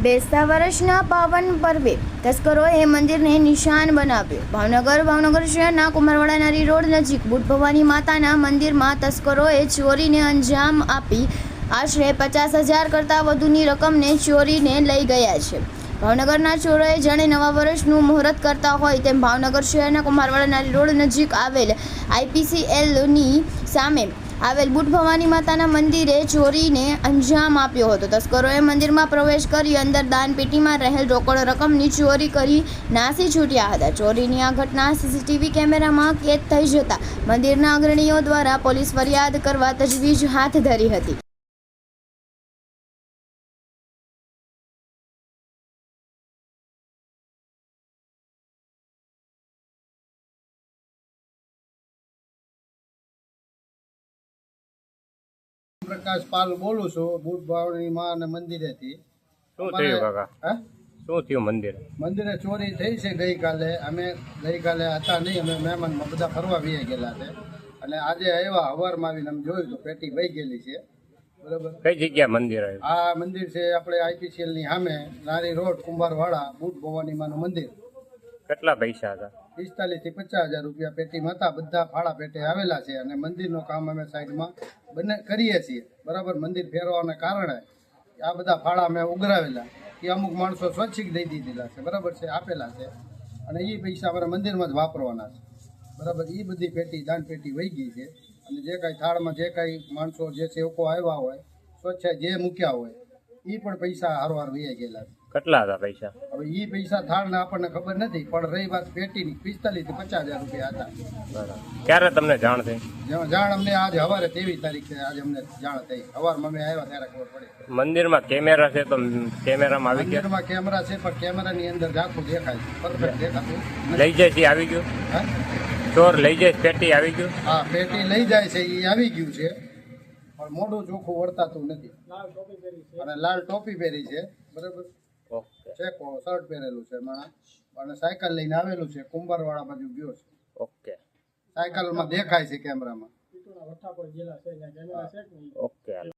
બેસતા વર્ષના પાવન પર્વે તસ્કરોએ મંદિરને નિશાન બનાવ્યું। ભાવનગર શહેરના કુમારવાડા રોડ નજીક બુટ ભવાની માતાના મંદિરમાં તસ્કરોએ ચોરીને અંજામ આપી આશરે 50,000 કરતાં વધુની રકમને ચોરીને લઈ ગયા છે। ભાવનગરના ચોરોએ જાણે નવા વર્ષનું મુહૂર્ત કરતા હોય તેમ ભાવનગર શહેરના કુમારવાડા રોડ નજીક આવેલ IPCLની સામે આવેલ બુટ ભવાની માતાના મંદિરે ચોરીને અંજામ આપ્યો હતો। તસ્કરોએ મંદિરમાં પ્રવેશ કરી અંદર દાનપેટીમાં રહેલ રોકડ રકમની ચોરી કરી નાસી છૂટ્યા હતા। ચોરીની આ ઘટના CCTV કેમેરામાં કેદ થઈ જતા મંદિરના અગ્રણીઓ દ્વારા પોલીસ ફરિયાદ કરવા તજવીજ હાથ ધરી હતી। પ્રકાશ પાલ બોલું છું બુટ ભવાની માં અને મંદિરેથી। શું થયું કાકા? શું થયું મંદિરે ચોરી થઈ છે ગઈકાલે। અમે ગઈકાલે હતા નહીં, અમે મહેમાનમાં બધા ફરવા વી ગયેલા છે અને આજે આવ્યા હવારમાં આવીને અમે જોયું તો પેટી વહી ગયેલી છે। બરાબર, કઈ જગ્યા મંદિર આવ્યું? આ મંદિર છે આપણે IPCL ની સામે નારી રોડ કુંભારવાડા બુટ ભવાની માનું મંદિર। કેટલા પૈસા હતા? 45,000 થી 50,000 રૂપિયા પેટીમાં હતા। બધા ફાળા પેટે આવેલા છે અને મંદિરનું કામ અમે સાઈડમાં કરીએ છીએ। બરાબર, મંદિર ફેરવાના કારણે આ બધા ફાળા અમે ઉઘરાવેલા એ અમુક માણસો સ્વૈચ્છિક દઈ દીધેલા છે। બરાબર છે, આપેલા છે અને એ પૈસા અમારા મંદિરમાં જ વાપરવાના છે। બરાબર, એ બધી પેટી દાન પેટી વહી ગઈ છે અને જે કાંઈ થાળમાં જે કાંઈ માણસો જે સેવકો આવ્યા હોય સ્વચ્છ જે મૂક્યા હોય એ પણ પૈસા હારવાર વહી ગયેલા છે। કેટલા હતા પૈસા? હવે એ પૈસા થાળના આપણને ખબર નથી, પણ રહી વાત પેટીની 45,000 થી 50,000 રૂપિયા હતા। બરાબર, ક્યારે તમને જાણ થઈ? જાણ અમને આજે સવારે 23 તારીખે આજે અમને જાણ થઈ। સવારમાં અમે આવ્યા ત્યારે ખબર પડી। મંદિરમાં કેમેરા છે તો કેમેરામાં આવી ગયા? મંદિરમાં કેમેરા છે પણ કેમેરાની અંદર ઝાંખું દેખાય છે, પરફેક્ટ દેખાતું લઈ જાય છે? આવી ગયું? હા, ચોર લઈ જાય પેટી આવી ગયું? હા, પેટી લઈ જાય છે એ આવી ગયું છે પણ મોઢું ચોખ્ખું વર્તાતું નથી અને લાલ ટોપી પહેરી છે। બરાબર, ઓકે, ચેકો શર્ટ પહેરેલું છે માણસ અને સાયકલ લઈને આવેલું છે, કુંભારવાડા બાજુ ગયો છે। ઓકે, સાયકલમાં દેખાય છે કેમેરામાં। ઓકે।